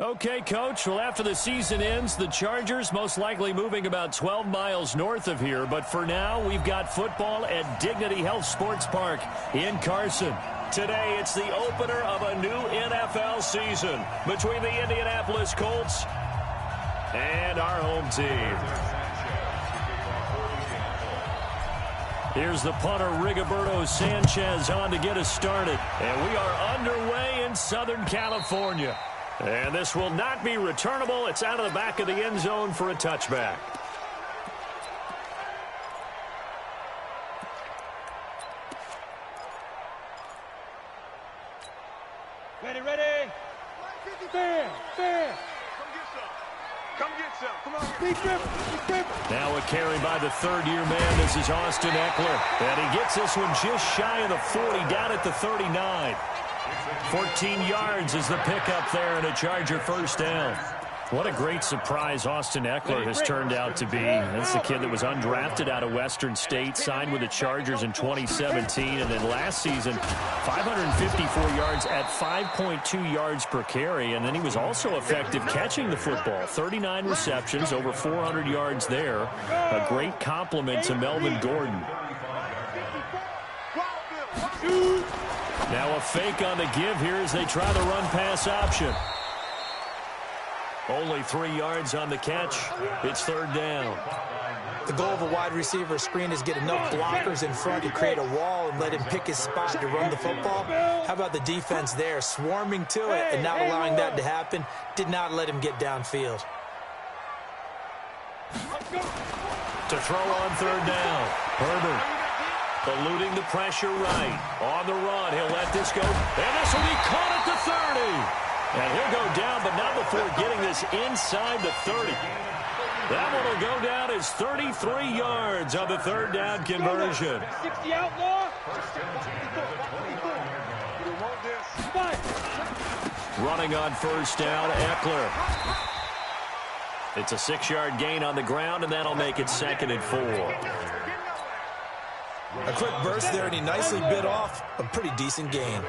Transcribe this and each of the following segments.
Okay, Coach. Well, after the season ends, the Chargers most likely moving about 12 miles north of here. But for now, we've got football at Dignity Health Sports Park in Carson. Today, it's the opener of a new NFL season between the Indianapolis Colts and our home team. Here's the punter, Rigoberto Sanchez, on to get us started. And we are underway in Southern California. And this will not be returnable. It's out of the back of the end zone for a touchback. Ready, ready. Fair, fair. Come get some. Come on. Big grip. Now a carry by the third-year man. This is Austin Eckler. And he gets this one just shy of the 40, down at the 39. 14 yards is the pickup there, and a Charger first down. What a great surprise Austin Eckler has turned out to be. That's the kid that was undrafted out of Western State, signed with the Chargers in 2017, and then last season, 554 yards at 5.2 yards per carry, and then he was also effective catching the football. 39 receptions, over 400 yards there. A great compliment to Melvin Gordon. Now a fake on the give here as they try the run-pass option. Only 3 yards on the catch. It's third down. The goal of a wide receiver screen is get enough blockers in front to create a wall and let him pick his spot to run the football. How about the defense there, swarming to it and not allowing that to happen? Did not let him get downfield. To throw on third down. Herbert eluding the pressure right. On the run, he'll let this go. And this will be caught at the 30. And he'll go down, but not before getting this inside the 30. That one will go down as 33 yards on the third down conversion. 60 outlaw. Running on first down, Eckler. It's a 6-yard gain on the ground, and that'll make it 2nd and 4. A quick burst there, and he nicely bit off a pretty decent gain.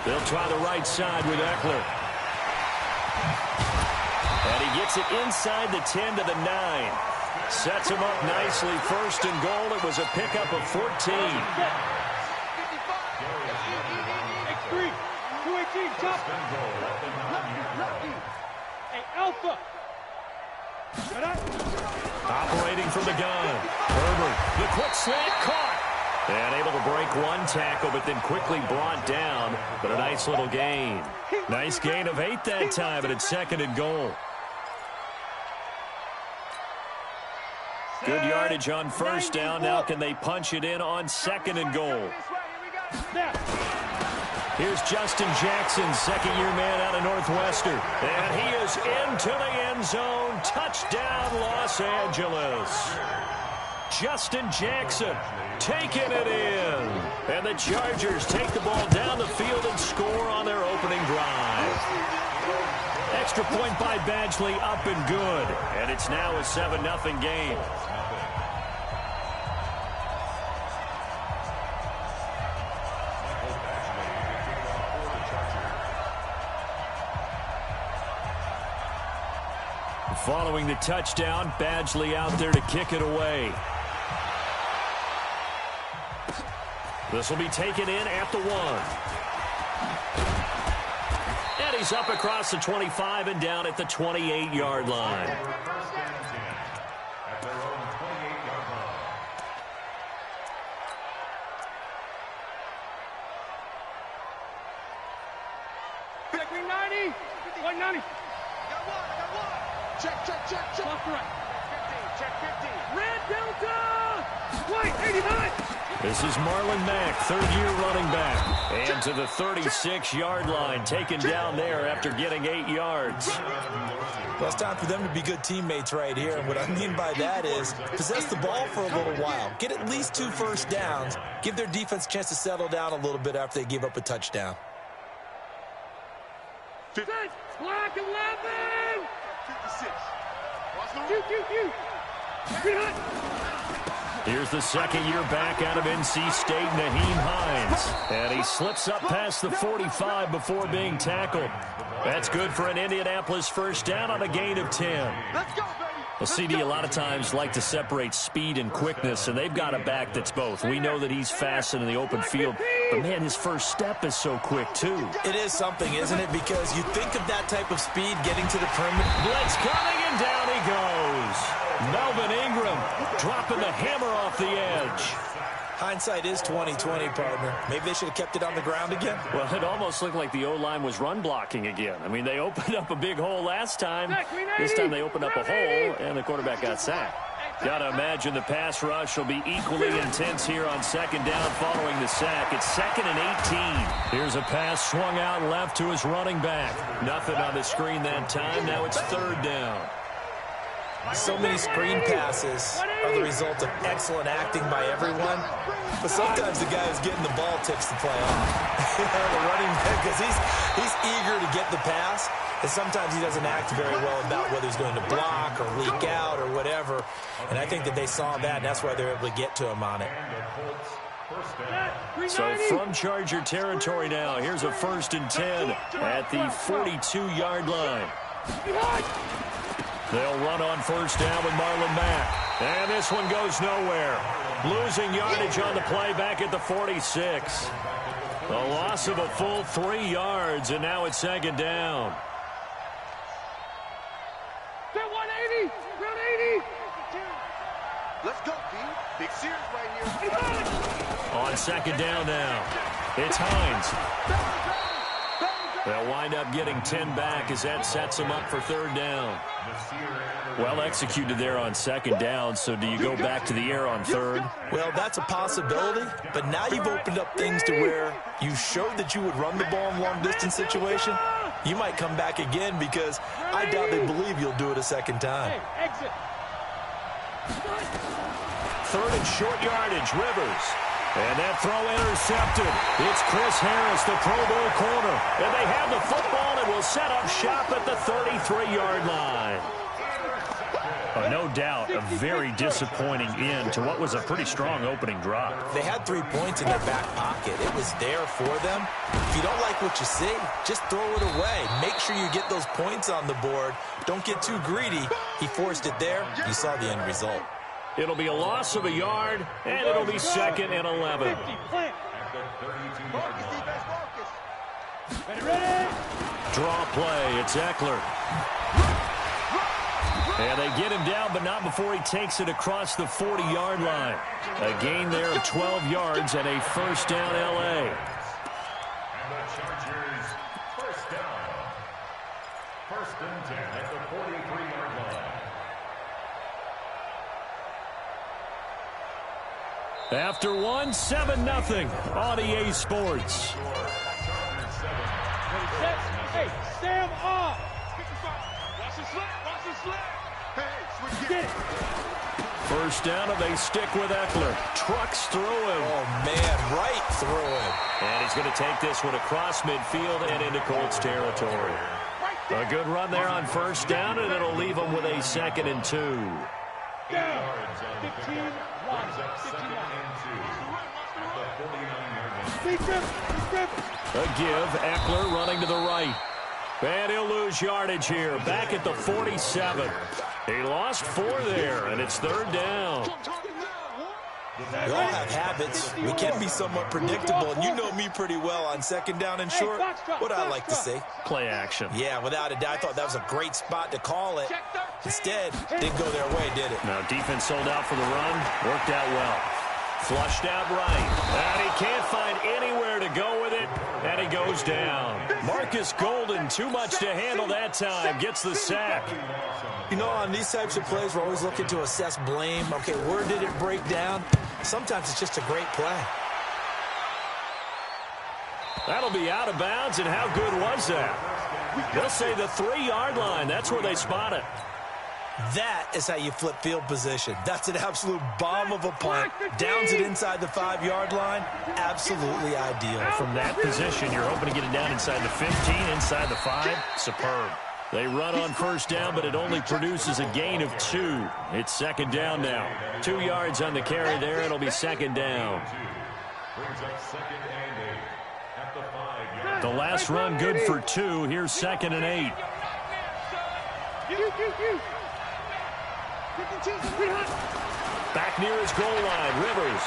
They'll try the right side with Eckler. And he gets it inside the 10 to the 9. Sets him up nicely. 1st and goal. It was a pickup of 14. X3, 218, top. Hey, Alpha. Operating from the gun. Herbert, the quick slant caught. And able to break one tackle, but then quickly brought down. But a nice little gain. Nice gain of 8 that time, but it's 2nd and goal. Good yardage on first down. Now can they punch it in on 2nd and goal? Here's Justin Jackson, 2nd-year man out of Northwestern. And he is into the end zone. Touchdown, Los Angeles. Justin Jackson taking it in. And the Chargers take the ball down the field and score on their opening drive. Extra point by Badgley, up and good. And it's now a 7-0 game. Following the touchdown, Badgley out there to kick it away. This will be taken in at the 1. And he's up across the 25 and down at the 28-yard line. Check 90, 190. Check. Left right. 15, check 15. Red Delta. White 89. This is Marlon Mack, 3rd-year running back. And to the 36-yard line, taken down there after getting 8 yards. Well, it's time for them to be good teammates right here. And what I mean by that is possess the ball for a little while. Get at least 2 first downs. Give their defense a chance to settle down a little bit after they give up a touchdown. Black 11. 56. Q. Green hot. Here's the second-year back out of NC State, Naheem Hines. And he slips up past the 45 before being tackled. That's good for an Indianapolis first down on a gain of 10. Let's go, baby. Well, CD, a lot of times like to separate speed and quickness, and they've got a back that's both. We know that he's fast in the open field, but, man, his first step is so quick, too. It is something, isn't it? Because you think of that type of speed getting to the perimeter. Blitz coming, and down he goes. Melvin Ingram dropping the hammer off the edge. Hindsight is 20/20, partner. Maybe they should have kept it on the ground again. Well, it almost looked like the O-line was run blocking again. I mean, they opened up a big hole last time. This time they opened up a hole, and the quarterback got sacked. Got to imagine the pass rush will be equally intense here on second down following the sack. It's 2nd and 18. Here's a pass swung out left to his running back. Nothing on the screen that time. Now it's 3rd down. So many screen passes are the result of excellent acting by everyone. But sometimes the guy who's getting the ball takes the play off. The running back, because he's eager to get the pass. And sometimes he doesn't act very well about whether he's going to block or leak out or whatever. And I think that they saw that, and that's why they're able to get to him on it. So from Charger territory now, here's a 1st and 10 at the 42-yard line. They'll run on first down with Marlon Mack. And this one goes nowhere. Losing yardage on the play back at the 46. A loss of a full 3 yards, and now it's 2nd down. 180, 180. Let's go, D. Big Sears right here. On 2nd down now, it's Hines. They'll wind up getting 10 back as that sets them up for 3rd down. Well executed there on 2nd down, so do you go back to the air on 3rd? Well, that's a possibility, but now you've opened up things to where you showed that you would run the ball in long-distance situation. You might come back again because I doubt they believe you'll do it a 2nd time. Exit. 3rd and short yardage, Rivers. And that throw intercepted. It's Chris Harris, the Pro Bowl corner. And they have the football and will set up shop at the 33-yard line. No doubt a very disappointing end to what was a pretty strong opening drive. They had 3 points in their back pocket. It was there for them. If you don't like what you see, just throw it away. Make sure you get those points on the board. Don't get too greedy. He forced it there. You saw the end result. It'll be a loss of a yard, and it'll be 2nd and 11. 50, plant. Ready? Draw play, it's Eckler. And they get him down, but not before he takes it across the 40-yard line. A gain there of 12 yards and a 1st down L.A. And the Chargers, 1st down. 1st and 10 at the 43-yard line. After one, 7-0 on EA Sports. Hey, stand off. Watch the slap. Watch the slap. Hey, switch Get it. 1st down, and they stick with Eckler. Trucks through him. Oh, man, right through him. And he's going to take this one across midfield and into Colts territory. A good run there on 1st down, and it'll leave them with a 2nd and 2. Down. 15, 1, 15, 1. A give, Eckler running to the right. And he'll lose yardage here, back at the 47. He lost 4 there, and it's 3rd down. We all have habits. We can be somewhat predictable, and you know me pretty well on 2nd down and short. What I like to see. Play action. Yeah, without a doubt, I thought that was a great spot to call it. Instead, didn't go their way, did it? Now, defense sold out for the run. Worked out well. Flushed out right. And he can't find anywhere to go with it, and he goes down. Marcus Golden, too much to handle that time, gets the sack. You know, on these types of plays, we're always looking to assess blame. Okay, where did it break down? Sometimes it's just a great play. That'll be out of bounds, and how good was that? They'll say the 3-yard line. That's where they spot it. That is how you flip field position. That's an absolute bomb of a punt. Downs it inside the 5-yard line. Absolutely ideal. From that position, you're hoping to get it down inside the 15, inside the 5. Superb. They run on first down, but it only produces a gain of 2. It's second down now. 2 yards on the carry there. It'll be second down. Brings up second and 8 at the 5-yard. The last run good for 2. Here's second and 8. Back near his goal line, Rivers.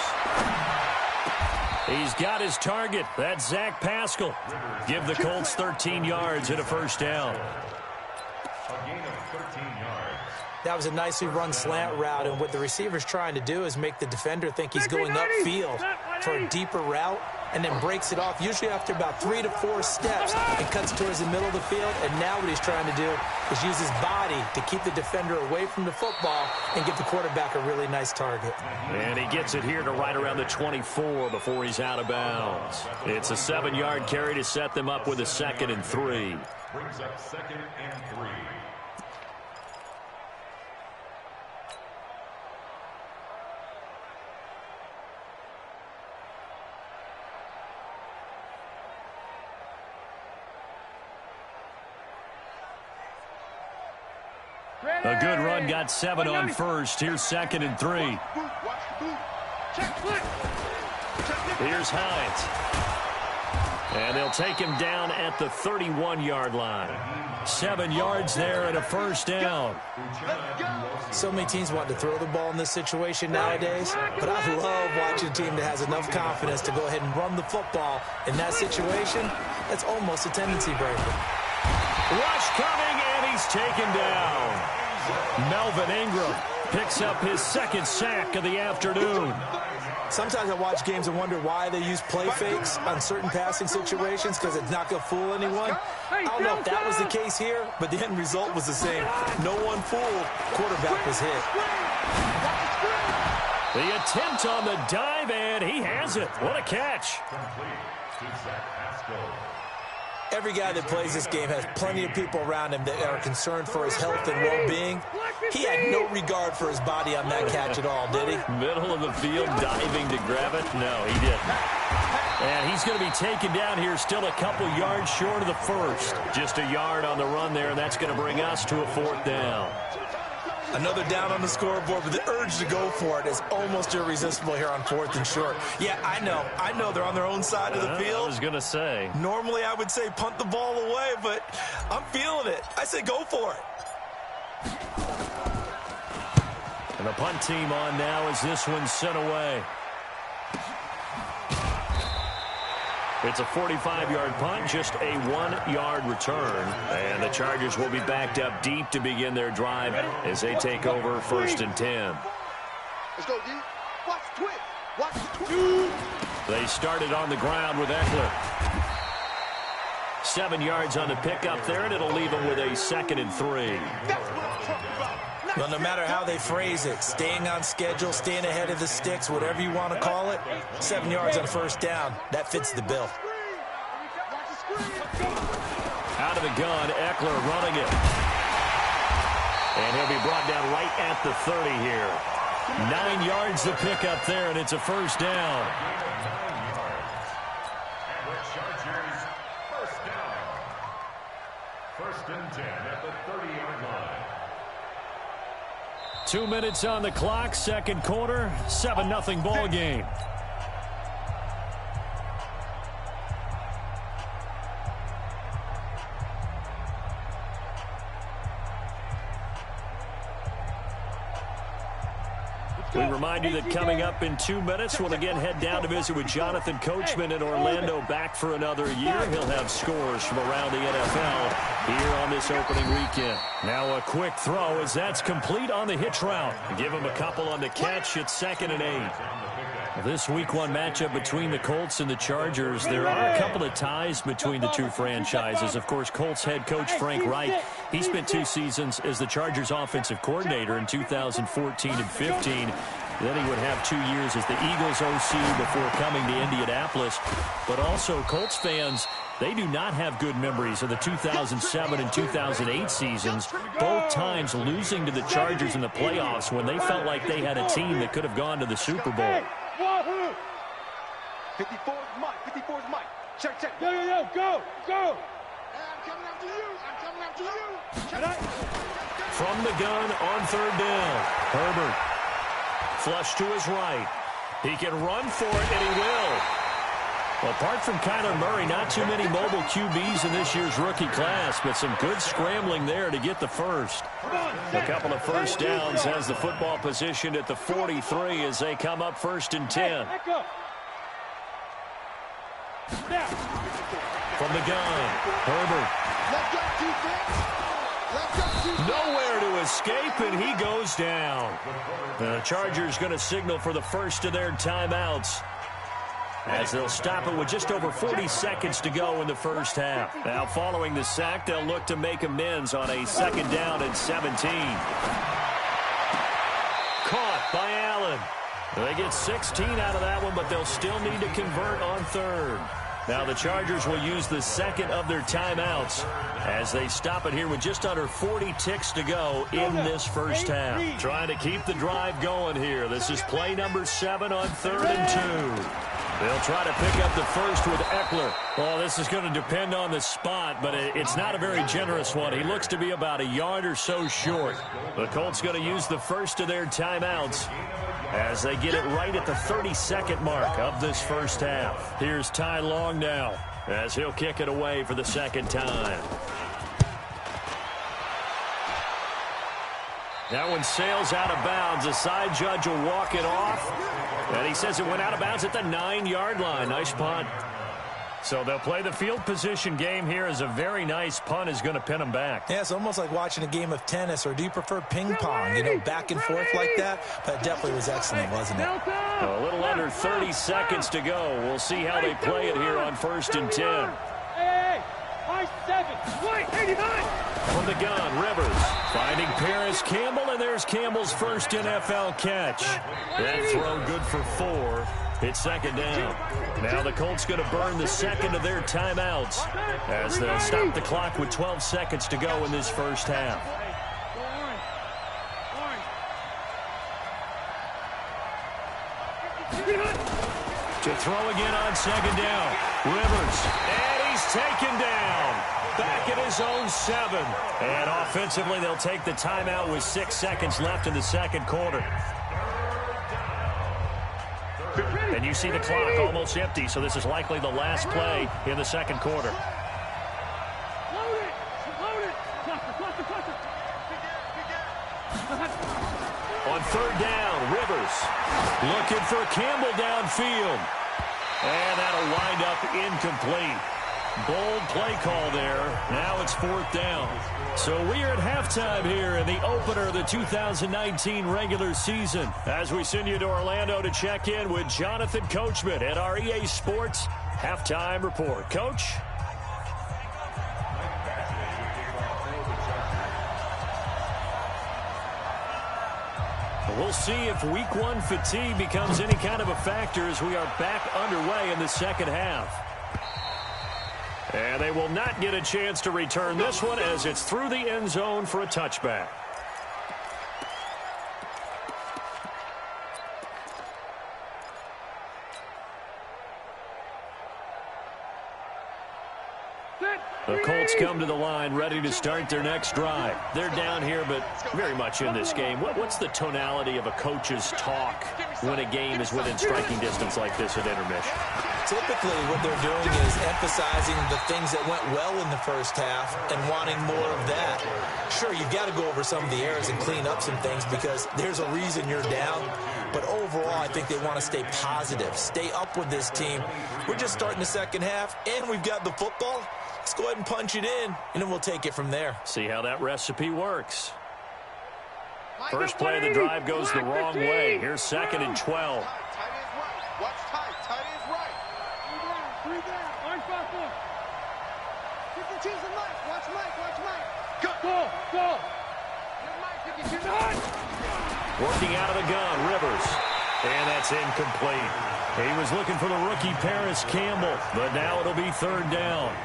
He's got his target. That's Zach Pascal. Give the Colts 13 yards and a first down. A gain of 13 yards. That was a nicely run slant route, and what the receiver's trying to do is make the defender think he's going upfield for a deeper route, and then breaks it off, usually after about 3 to 4 steps, and cuts towards the middle of the field. And now what he's trying to do is use his body to keep the defender away from the football and give the quarterback a really nice target. And he gets it here to right around the 24 before he's out of bounds. It's a 7-yard carry to set them up with a second and 3. Brings up second and 3. A good run got 7 on first. Here's second and 3. Here's Hines. And they'll take him down at the 31-yard line. 7 yards there and a first down. So many teams want to throw the ball in this situation nowadays, but I love watching a team that has enough confidence to go ahead and run the football. In that situation, that's almost a tendency breaker. Rush coming, and he's taken down. Melvin Ingram picks up his second sack of the afternoon. Sometimes I watch games and wonder why they use play fakes on certain passing situations, because it's not going to fool anyone. I don't know if that was the case here, but the end result was the same. No one fooled. Quarterback was hit. The attempt on the dive, and he has it. What a catch. Complete to Zach Pascal. Every guy that plays this game has plenty of people around him that are concerned for his health and well-being. He had no regard for his body on that catch at all, did he? Middle of the field, diving to grab it? No, he didn't. And he's going to be taken down here, still a couple yards short of the first. Just a yard on the run there, and that's going to bring us to a fourth down. Another down on the scoreboard, but the urge to go for it is almost irresistible here on 4th and short. Yeah, I know they're on their own side of the field. I was going to say. Normally I would say punt the ball away, but I'm feeling it. I say go for it. And the punt team on now as this one's sent away. It's a 45-yard punt, just a 1-yard return. And the Chargers will be backed up deep to begin their drive as they take over 1st and 10. Let's go, D. Watch the twist. Watch the twist. They started on the ground with Eckler. 7 yards on the pickup there, and it'll leave them with a second and 3. That's what I'm talking about. Well, no matter how they phrase it, staying on schedule, staying ahead of the sticks, whatever you want to call it, 7 yards on first down, that fits the bill. Out of the gun, Eckler running it. And he'll be brought down right at the 30 here. 9 yards to pick up there, and it's a first down. And the Chargers first down. 1st and 10 at the 30-yard line. 2 minutes on the clock, second quarter, 7-0 ball game. We remind you that coming up in 2 minutes, we'll again head down to visit with Jonathan Coachman in Orlando, back for another year. He'll have scores from around the NFL here on this opening weekend. Now a quick throw as that's complete on the hitch route. Give him a couple on the catch. It's 2nd and 8. This week 1 matchup between the Colts and the Chargers. There are a couple of ties between the two franchises. Of course, Colts head coach Frank Reich, he spent 2 seasons as the Chargers offensive coordinator in 2014 and 15. Then he would have 2 years as the Eagles OC before coming to Indianapolis. But also, Colts fans, they do not have good memories of the 2007 and 2008 seasons, both times losing to the Chargers in the playoffs when they felt like they had a team that could have gone to the Super Bowl. 54 is Mike. 54 is Mike. Check. Yo, go. I'm coming after you. From the gun on third down. Herbert. Flush to his right. He can run for it, and he will. Well, apart from Kyler Murray, not too many mobile QBs in this year's rookie class, but some good scrambling there to get the first. A couple of first downs has the football positioned at the 43 as they come up 1st and 10. From the gun, Herbert. Nowhere to escape, and he goes down. The Chargers going to signal for the first of their timeouts, as they'll stop it with just over 40 seconds to go in the first half. Now, following the sack, they'll look to make amends on a 2nd down and 17. Caught by Allen. They get 16 out of that one, but they'll still need to convert on 3rd. Now, the Chargers will use the 2nd of their timeouts as they stop it here with just under 40 ticks to go in this first half. Trying to keep the drive going here. This is play number 7 on 3rd and 2. They'll try to pick up the first with Eckler. Oh, this is going to depend on the spot, but it's not a very generous one. He looks to be about a yard or so short. The Colts going to use the first of their timeouts as they get it right at the 32nd mark of this first half. Here's Ty Long now as he'll kick it away for the 2nd time. That one sails out of bounds. The side judge will walk it off. And he says it went out of bounds at the 9-yard line. Nice punt. So they'll play the field position game here as a very nice punt is going to pin them back. Yeah, it's almost like watching a game of tennis, or do you prefer ping pong? You know, back and forth like that? That definitely was excellent, wasn't it? A little under 30 seconds to go. We'll see how they play it here on 1st and 10. Hey, 5-7, wait, 89. From the gun, Rivers finding Paris Campbell, and there's Campbell's first NFL catch. That throw good for 4. It's 2nd down. Now the Colts going to burn the 2nd of their timeouts as they'll stop the clock with 12 seconds to go in this first half. To throw again on 2nd down. Rivers, and he's taken down. Back at his own 7. And offensively, they'll take the timeout with 6 seconds left in the 2nd quarter. And you see the clock almost empty, so this is likely the last play in the 2nd quarter. On 3rd down, Rivers looking for Campbell downfield. And that'll wind up incomplete. Bold play call there. Now it's 4th down. So we are at halftime here in the opener of the 2019 regular season, as we send you to Orlando to check in with Jonathan Coachman at our EA Sports Halftime Report. Coach? We'll see if Week 1 fatigue becomes any kind of a factor as we are back underway in the 2nd half. And they will not get a chance to return this one as it's through the end zone for a touchback. The Colts come to the line ready to start their next drive. They're down here, but very much in this game. What's the tonality of a coach's talk when a game is within striking distance like this at intermission? Typically, what they're doing is emphasizing the things that went well in the first half and wanting more of that. Sure, you've got to go over some of the errors and clean up some things because there's a reason you're down. But overall, I think they want to stay positive, stay up with this team. We're just starting the 2nd half, and we've got the football. Let's go ahead and punch it in, and then we'll take it from there. See how that recipe works. First play of the drive goes the wrong way. Here's 2nd and 12. Watch tight. Tight is right. 3 down. Orange football. Pick and choose the Mike. Watch Mike. Watch Mike. Go. Mike, pick and choose the Mike. Working out of the gun, Rivers. And that's incomplete. He was looking for the rookie Paris Campbell, but now it'll be 3rd down.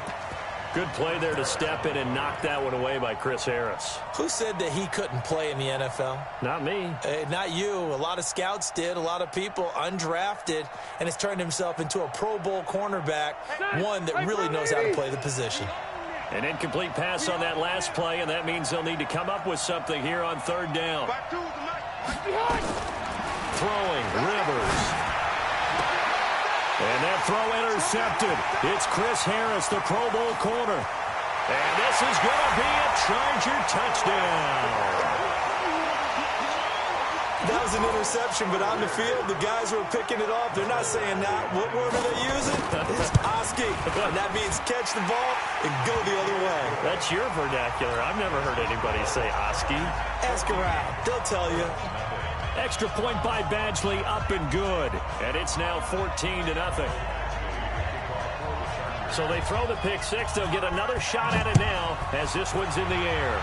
Good play there to step in and knock that one away by Chris Harris. Who said that he couldn't play in the NFL? Not me. Not you. A lot of scouts did. A lot of people undrafted, and has turned himself into a Pro Bowl cornerback, one that really knows how to play the position. An incomplete pass on that last play, and that means they'll need to come up with something here on third down. Throwing, Rivers. And that throw intercepted. It's Chris Harris, the Pro Bowl corner. And this is going to be a Charger touchdown. That was an interception, but on the field, the guys who are picking it off, they're not saying that. What word are they using? It's Oski. And that means catch the ball and go the other way. That's your vernacular. I've never heard anybody say Oski. Ask around. They'll tell you. Extra point by Badgley, up and good. And it's now 14-0. So they throw the pick six. They'll get another shot at it now as this one's in the air.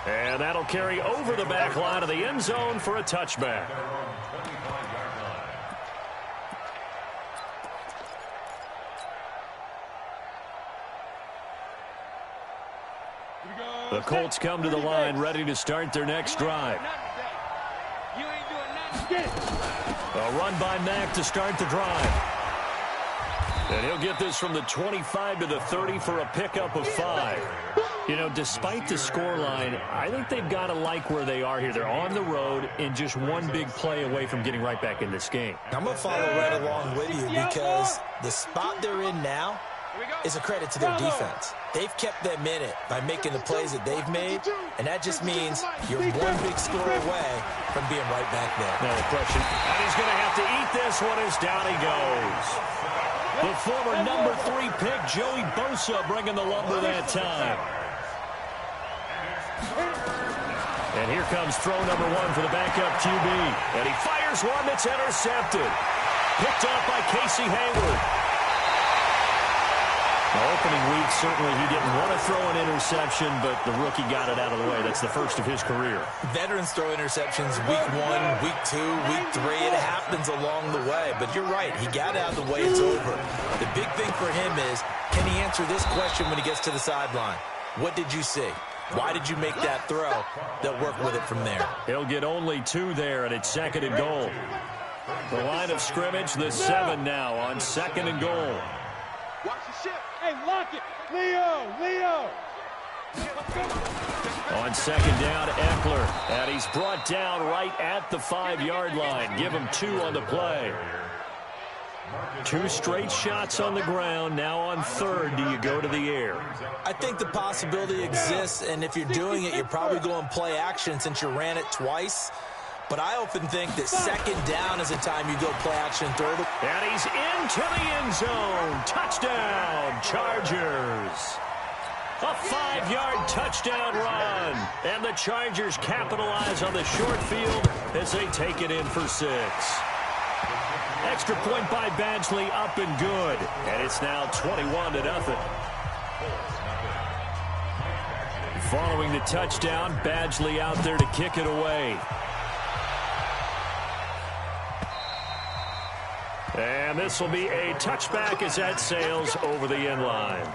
And that'll carry over the back line of the end zone for a touchback. The Colts come to the line ready to start their next drive. A run by Mack to start the drive. And he'll get this from the 25 to the 30 for a pickup of 5. You know, despite the scoreline, I think they've got to like where they are here. They're on the road and just one big play away from getting right back in this game. I'm going to follow right along with you because the spot they're in now is a credit to their defense. They've kept them in it by making the plays that they've made, and that just means you're one big score away from being right back there. No question. And he's going to have to eat this one as down he goes. The former number 3 pick, Joey Bosa, bringing the lumber that time. And here comes throw number 1 for the backup QB. And he fires one that's intercepted. Picked off by Casey Hayward. The opening week, certainly he didn't want to throw an interception, but the rookie got it out of the way. That's the first of his career. Veterans throw interceptions week 1, week 2, week 3. It happens along the way. But you're right. He got out of the way. It's over. The big thing for him is, can he answer this question when he gets to the sideline? What did you see? Why did you make that throw? They'll work with it from there. He'll get only 2 there, and it's 2nd and goal. The line of scrimmage, the 7 now on 2nd and goal. Watch the ship. Hey, lock it. Leo. On 2nd down, Eckler. And he's brought down right at the 5-yard line. Give him 2 on the play. 2 straight shots on the ground. Now on 3rd, do you go to the air? I think the possibility exists, and if you're doing it, you're probably going play action since you ran it twice. But I often think that 2nd down is the time you go play action third. And he's into the end zone. Touchdown, Chargers. A 5-yard touchdown run. And the Chargers capitalize on the short field as they take it in for 6. Extra point by Badgley, up and good. And it's now 21-0. Following the touchdown, Badgley out there to kick it away. And this will be a touchback as that sails over the end line.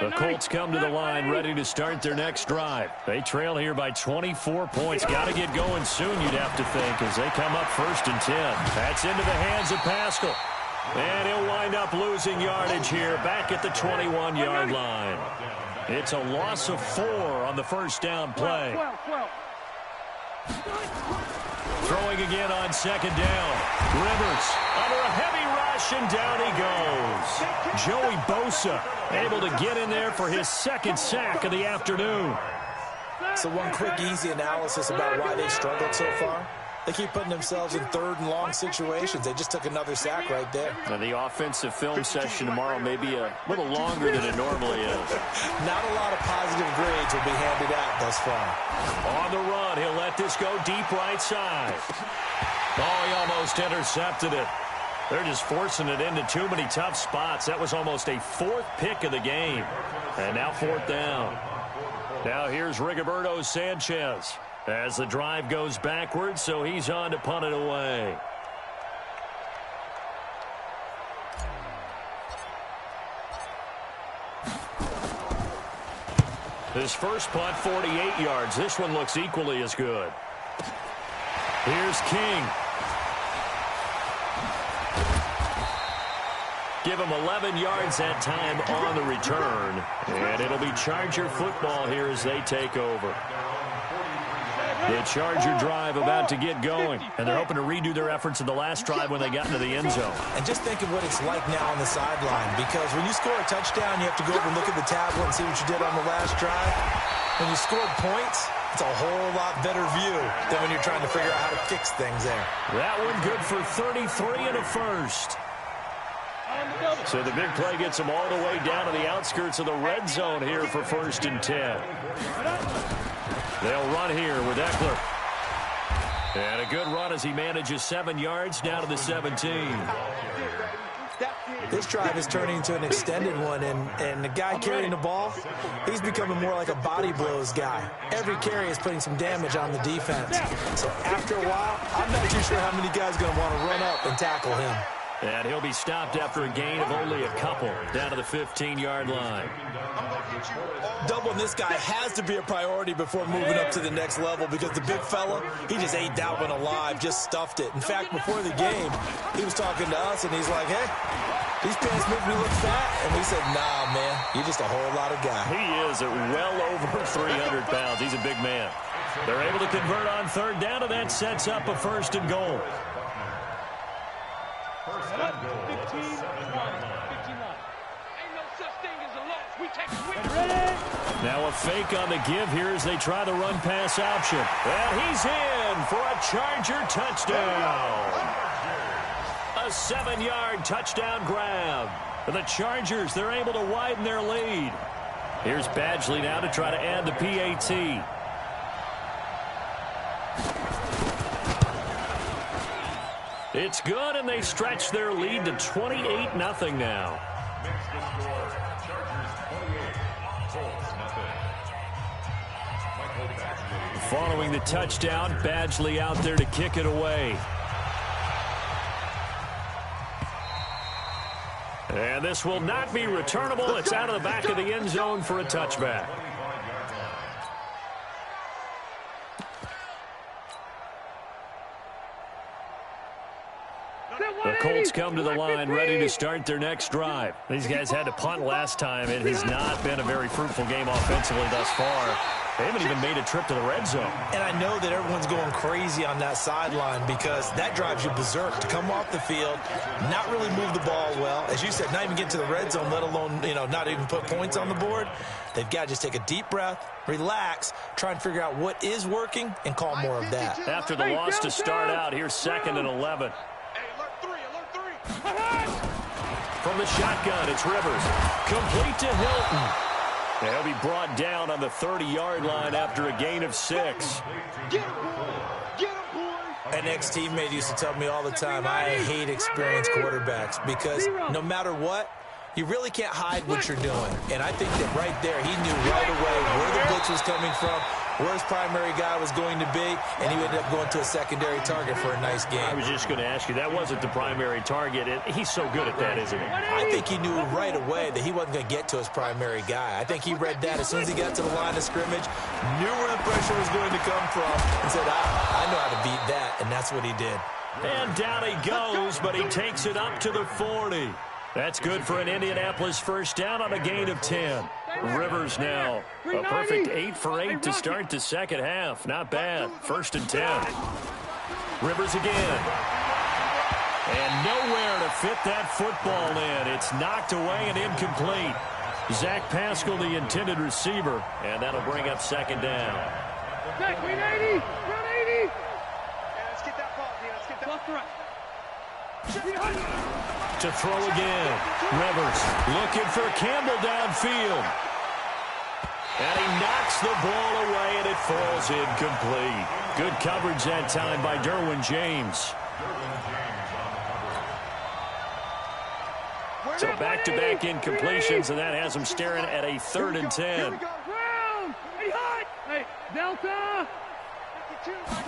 The Colts come to the line ready to start their next drive. They trail here by 24 points. Got to get going soon, you'd have to think, as they come up 1st and 10. That's into the hands of Pascal. And he'll wind up losing yardage here back at the 21-yard line. It's a loss of 4 on the 1st down play. Throwing again on 2nd down. Rivers under a heavy rush, and down he goes. Joey Bosa able to get in there for his 2nd sack of the afternoon. So one quick, easy analysis about why they've struggled so far. They keep putting themselves in 3rd and long situations. They just took another sack right there. And the offensive film session tomorrow may be a little longer than it normally is. Not a lot of positive grades will be handed out thus far. On the run, he'll let this go deep right side. Oh, he almost intercepted it. They're just forcing it into too many tough spots. That was almost a 4th pick of the game. And now 4th down. Now here's Rigoberto Sanchez as the drive goes backwards, so he's on to punt it away. His first punt, 48 yards. This one looks equally as good. Here's King. Give him 11 yards that time on the return. And it'll be Charger football here as they take over. The Charger drive about to get going. And they're hoping to redo their efforts in the last drive when they got into the end zone. And just think of what it's like now on the sideline. Because when you score a touchdown, you have to go over and look at the tablet and see what you did on the last drive. When you scored points, it's a whole lot better view than when you're trying to figure out how to fix things there. That one good for 33 and a first. So the big play gets them all the way down to the outskirts of the red zone here for 1st and 10. They'll run here with Eckler. And a good run as he manages 7 yards down to the 17. This drive is turning into an extended one, and the guy carrying the ball, he's becoming more like a body blows guy. Every carry is putting some damage on the defense. So after a while, I'm not too sure how many guys are going to want to run up and tackle him. And he'll be stopped after a gain of only a couple down to the 15-yard line. Doubling this guy has to be a priority before moving up to the next level because the big fella, he just ate that one alive, just stuffed it. In fact, before the game, he was talking to us, and he's like, hey, these pants make me look fat. And we said, nah, man, you're just a whole lot of guy. He is at well over 300 pounds. He's a big man. They're able to convert on 3rd down, and that sets up a 1st and goal. 15-9. Now a fake on the give here as they try the run-pass option. And he's in for a Charger touchdown. A 7-yard touchdown grab. For the Chargers, they're able to widen their lead. Here's Badgley now to try to add the PAT. It's good, and they stretch their lead to 28-0 now. Following the touchdown, Badgley out there to kick it away. And this will not be returnable. It's out of the back of the end zone for a touchback. The Colts come to the line ready to start their next drive. These guys had to punt last time. It has not been a very fruitful game offensively thus far. They haven't even made a trip to the red zone. And I know that everyone's going crazy on that sideline because that drives you berserk to come off the field, not really move the ball well. As you said, not even get to the red zone, let alone, not even put points on the board. They've got to just take a deep breath, relax, try and figure out what is working, and call more of that. After the loss to start out, here's 2nd and 11. From the shotgun, it's Rivers. Complete to Hilton. He'll be brought down on the 30-yard line after a gain of 6. An ex-teammate used to tell me all the time, I hate experienced quarterbacks because no matter what, you really can't hide what you're doing. And I think that right there, he knew right away where the blitz was coming from, where his primary guy was going to be, and he ended up going to a secondary target for a nice game. I was just going to ask you, that wasn't the primary target. He's so good at that, isn't he? I think he knew right away that he wasn't going to get to his primary guy. I think he read that as soon as he got to the line of scrimmage, knew where the pressure was going to come from, and said, I know how to beat that, and that's what he did. And down he goes, but he takes it up to the 40. That's good for an Indianapolis 1st down on a gain of 10. Rivers now a perfect 8 for 8 to start the second half. Not bad. 1st and 10. Rivers again. And nowhere to fit that football in. It's knocked away and incomplete. Zach Pascal, the intended receiver, and that'll bring up 2nd down. Run 80! Run 80! Let's get that ball, let's get that ball. To throw again. Rivers looking for Campbell downfield. And he knocks the ball away, and it falls incomplete. Good coverage that time by Derwin James. So back-to-back incompletions, and that has him staring at a 3rd and 10. Hey, Delta!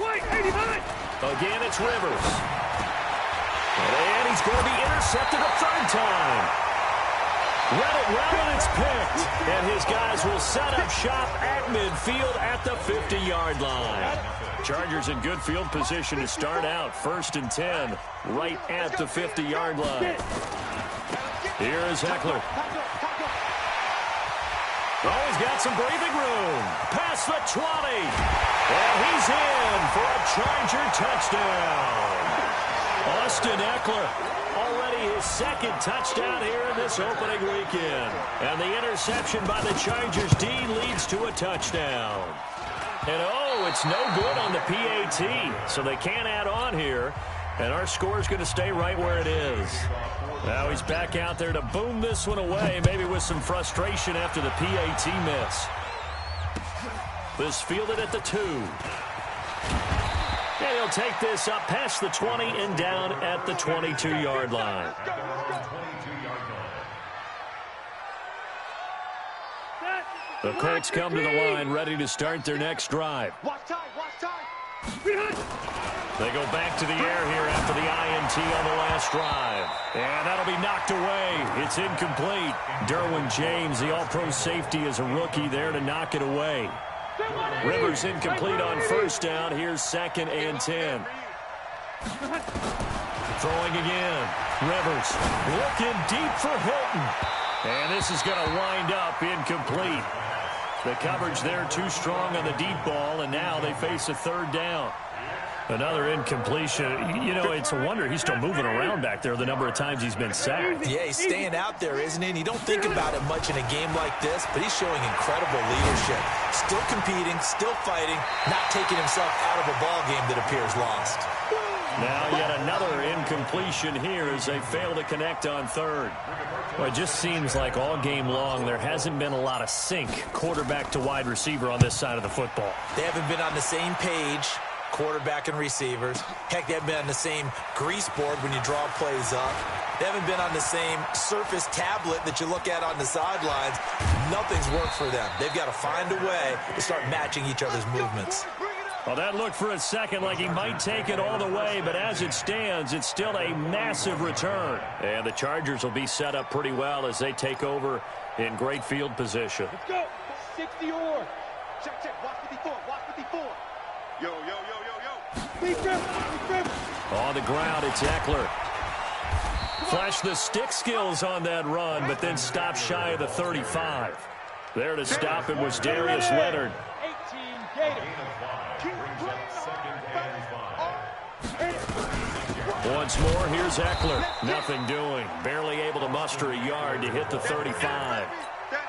Wait, 89! Again, it's Rivers. And he's going to be intercepted a 3rd time. Read it well, and it's picked. And his guys will set up shop at midfield at the 50-yard line. Chargers in good field position to start out. 1st and 10, right at the 50-yard line. Here is Eckler. Oh, he's got some breathing room. Past the 20. And he's in for a Charger touchdown. Austin Eckler, already his 2nd touchdown here in this opening weekend. And the interception by the Chargers D leads to a touchdown. And oh, it's no good on the PAT, so they can't add on here. And our score is going to stay right where it is. Now he's back out there to boom this one away, maybe with some frustration after the PAT miss. This fielded at the 2. And he'll take this up past the 20 and down at the 22-yard line. The Colts come to the line, ready to start their next drive. They go back to the air here after the INT on the last drive. And that'll be knocked away. It's incomplete. Derwin James, the all-pro safety, is a rookie there to knock it away. Rivers incomplete on 1st down. Here's 2nd and 10. Throwing again. Rivers looking deep for Hilton. And this is going to wind up incomplete. The coverage there too strong on the deep ball, and now they face a 3rd down. Another incompletion. You know, it's a wonder he's still moving around back there the number of times he's been sacked. Yeah, he's staying out there, isn't he? And you don't think about it much in a game like this, but he's showing incredible leadership. Still competing, still fighting, not taking himself out of a ball game that appears lost. Now yet another incompletion here as they fail to connect on 3rd. Well, it just seems like all game long there hasn't been a lot of sync quarterback to wide receiver on this side of the football. They haven't been on the same page, quarterback and receivers. Heck, they haven't been on the same grease board when you draw plays up. They haven't been on the same surface tablet that you look at on the sidelines. Nothing's worked for them. They've got to find a way to start matching each other's movements. Well, that looked for a second like he might take it all the way, but as it stands, it's still a massive return. And the Chargers will be set up pretty well as they take over in great field position. Let's go. 60 or. Check, check. Watch 54. Watch 54. Yo, yo, yo, yo, yo. Deep grip. On the ground, it's Eckler. Flash the stick skills on that run, but then stop shy of the 35. There to stop him was Darius Leonard. 18 Gator. Once more, here's Eckler. Nothing doing. Barely able to muster a yard to hit the 35.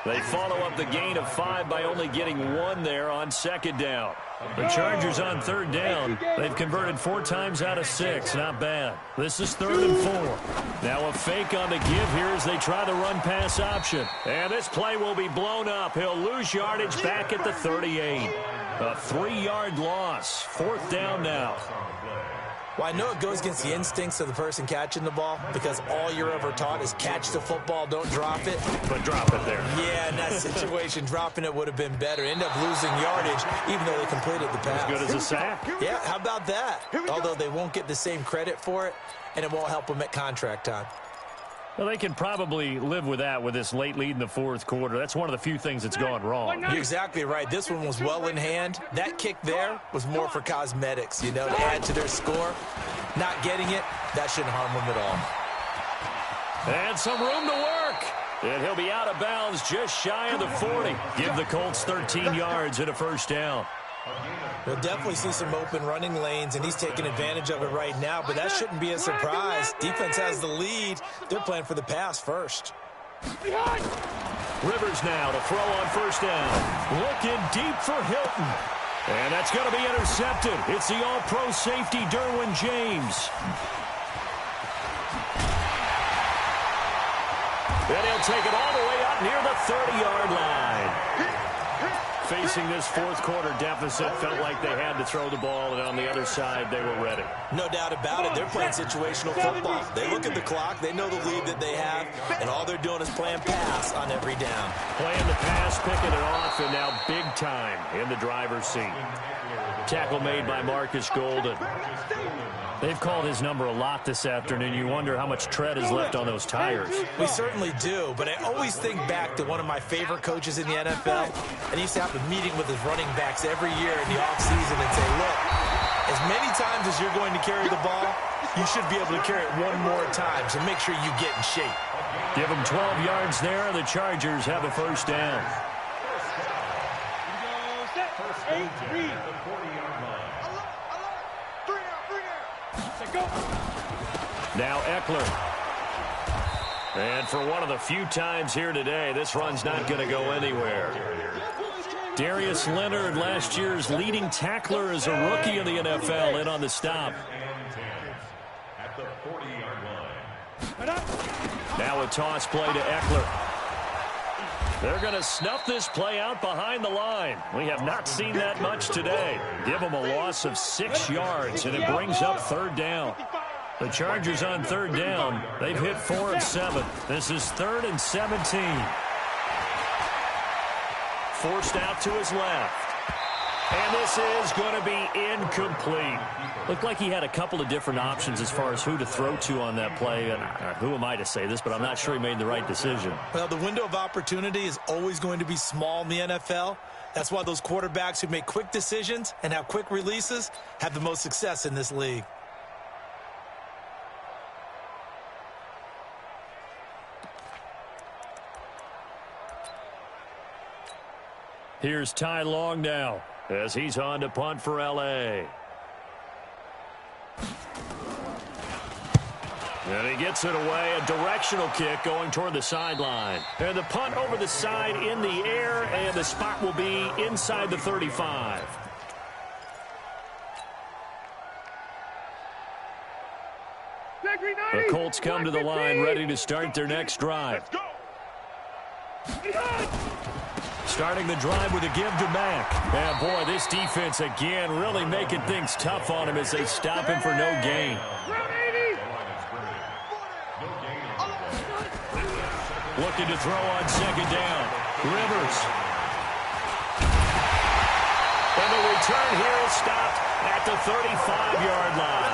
They follow up the gain of 5 by only getting 1 there on 2nd down. The Chargers on 3rd down. They've converted 4 times out of 6. Not bad. This is 3rd and 4. Now a fake on the give here as they try the run-pass option. And this play will be blown up. He'll lose yardage back at the 38. A 3-yard loss. 4th down now. Well, I know it goes against the instincts of the person catching the ball because all you're ever taught is catch the football, don't drop it. But drop it there. Yeah, in that situation, dropping it would have been better. End up losing yardage, even though they completed the pass. As good as a sack. Yeah, how about that? Although they won't get the same credit for it, and it won't help them at contract time. Well, they can probably live with that with this late lead in the 4th quarter. That's one of the few things that's gone wrong. You're exactly right. This one was well in hand. That kick there was more for cosmetics, you know, to add to their score. Not getting it, that shouldn't harm them at all. And some room to work. And he'll be out of bounds just shy of the 40. Give the Colts 13 yards and a 1st down. We'll definitely see some open running lanes, and he's taking advantage of it right now, but that shouldn't be a surprise. Defense has the lead. They're playing for the pass first. Rivers now to throw on 1st down. Looking deep for Hilton. And that's going to be intercepted. It's the all-pro safety, Derwin James. And he'll take it all the way up near the 30-yard line. Facing this 4th quarter deficit, felt like they had to throw the ball, and on the other side, they were ready. No doubt about it. They're playing situational football. They look at the clock. They know the lead that they have, and all they're doing is playing pass on every down. Playing the pass, picking it off, and now big time in the driver's seat. Tackle made by Marcus Golden. They've called his number a lot this afternoon. You wonder how much tread is left on those tires. We certainly do, but I always think back to one of my favorite coaches in the NFL, and he used to have a meeting with his running backs every year in the offseason and say, look, as many times as you're going to carry the ball, you should be able to carry it one more time, so make sure you get in shape. Give them 12 yards there, and the Chargers have a first down. Now Eckler. And for one of the few times here today, this run's not going to go anywhere. Darius Leonard, last year's leading tackler as a rookie in the NFL, in on the stop. Now a toss play to Eckler. They're going to snuff this play out behind the line. We have not seen that much today. Give them a loss of 6 yards, and it brings up third down. The Chargers on third down. They've hit 4 of 7. This is 3rd and 17. Forced out to his left. And this is going to be incomplete. Looked like he had a couple of different options as far as who to throw to on that play. And who am I to say this, but I'm not sure he made the right decision. Well, the window of opportunity is always going to be small in the NFL. That's why those quarterbacks who make quick decisions and have quick releases have the most success in this league. Here's Ty Long now as he's on to punt for L.A. And he gets it away, a directional kick going toward the sideline. And the punt over the side in the air, and the spot will be inside the 35. The Colts come to the line ready to start their next drive. Starting the drive with a give to Mack. And boy, this defense again really making things tough on him as they stop him for no gain. Looking to throw on second down. Rivers. And the return here is stopped at the 35-yard line.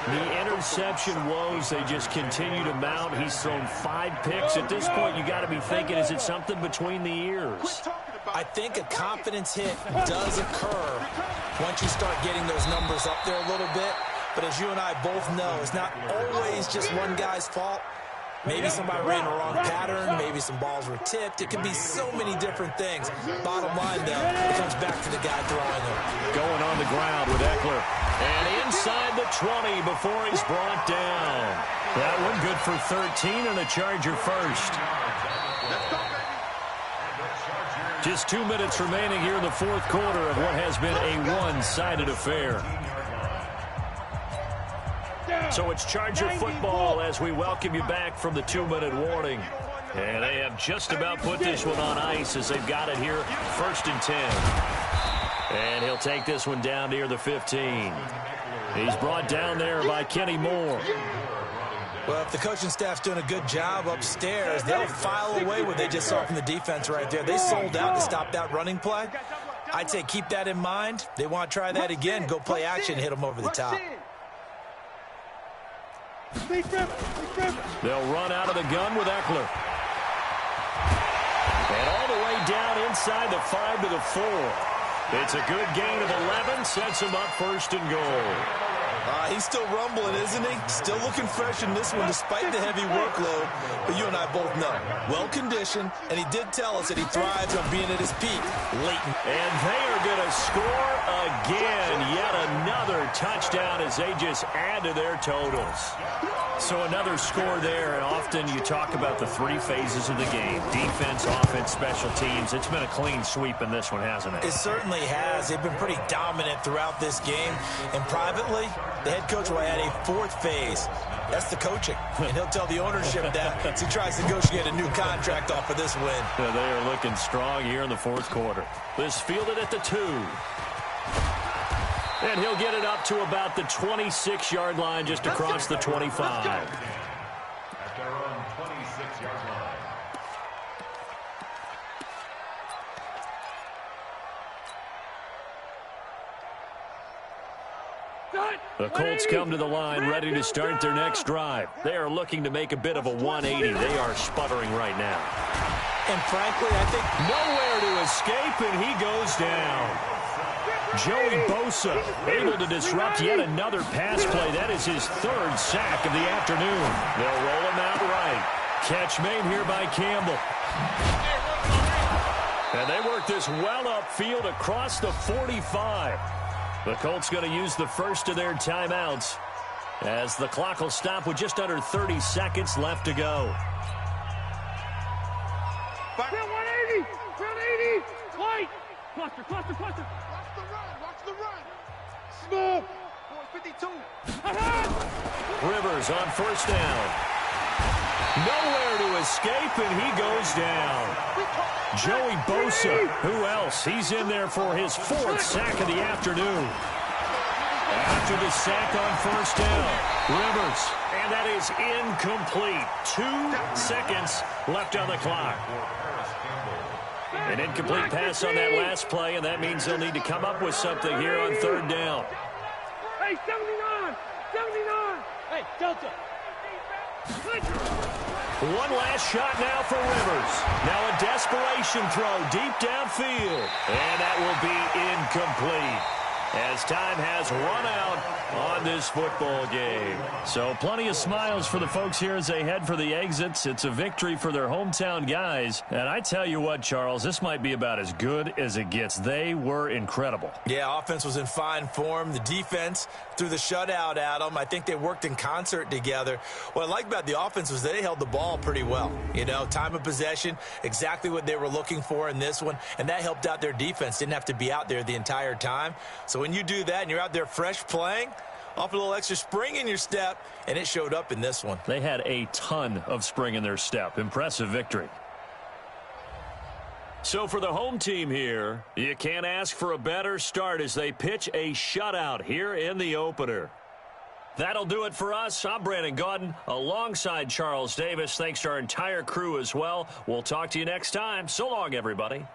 The interception woes, they just continue to mount. He's thrown 5 picks. At this point, you got to be thinking, is it something between the ears? I think a confidence hit does occur once you start getting those numbers up there a little bit. But as you and I both know, it's not always just one guy's fault. Maybe somebody ran the wrong pattern. Maybe some balls were tipped. It can be so many different things. Bottom line, though, it comes back to the guy throwing them. Going on the ground with Eckler. And inside the 20 before he's brought down. That one good for 13 and a Charger first. Just 2 minutes remaining here in the fourth quarter of what has been a one-sided affair. So it's Charger football as we welcome you back from the 2-minute warning. And they have just about put this one on ice as they've got it here, 1st and 10. And he'll take this one down near the 15. He's brought down there by Kenny Moore. Well, if the coaching staff's doing a good job upstairs, they'll file away what they just saw from the defense right there. They sold out to stop that running play. I'd say keep that in mind. They want to try that again, go play action, hit them over the top. They'll run out of the gun with Eckler. And all the way down inside the 5 to the 4. It's a good gain of 11, sets him up 1st and goal. He's still rumbling, isn't he? Still looking fresh in this one despite the heavy workload. But you and I both know, well-conditioned, and he did tell us that he thrives on being at his peak late. And they are going to score again. Yet another touchdown as they just add to their totals. So another score there, and often you talk about the 3 phases of the game. Defense, offense, special teams. It's been a clean sweep in this one, hasn't it? It certainly has. They've been pretty dominant throughout this game. And privately, the head coach will add a 4th phase. That's the coaching. And he'll tell the ownership that as he tries to negotiate a new contract off of this win. Yeah, they are looking strong here in the 4th quarter. This fielded at the 2. And he'll get it up to about the 26-yard line, just across the 25. At their own 26-yard line. The Colts come to the line ready to start their next drive. They are looking to make a bit of a 180. They are sputtering right now. And frankly, I think nowhere to escape, and he goes down. Joey Bosa able to disrupt yet another pass play. That is his third sack of the afternoon. They'll roll him out right. Catch made here by Campbell. And they work this well upfield across the 45. The Colts going to use the first of their timeouts as the clock will stop with just under 30 seconds left to go. 180! 180! Light! Cluster! Watch the run! Small! 52! Rivers on first down. Nowhere to escape, and he goes down. Joey Bosa, who else? He's in there for his fourth sack of the afternoon. After the sack on first down, Rivers, and that is incomplete. 2 seconds left on the clock. An incomplete pass on that last play, and that means they'll need to come up with something here on third down. Hey, 79! Hey, Delta! One last shot now for Rivers. Now a desperation throw deep downfield. And that will be incomplete as time has run out on this football game. So plenty of smiles for the folks here as they head for the exits. It's a victory for their hometown guys. And I tell you what, Charles, this might be about as good as it gets. They were incredible. Yeah, offense was in fine form. The defense threw the shutout at them. I think they worked in concert together. What I like about the offense was they held the ball pretty well. You know, time of possession, exactly what they were looking for in this one. And that helped out their defense. Didn't have to be out there the entire time. So when you do that and you're out there fresh playing, off a little extra spring in your step, and it showed up in this one. They had a ton of spring in their step. Impressive victory. So for the home team here, you can't ask for a better start as they pitch a shutout here in the opener. That'll do it for us. I'm Brandon Gaudin alongside Charles Davis. Thanks to our entire crew as well. We'll talk to you next time. So long, everybody.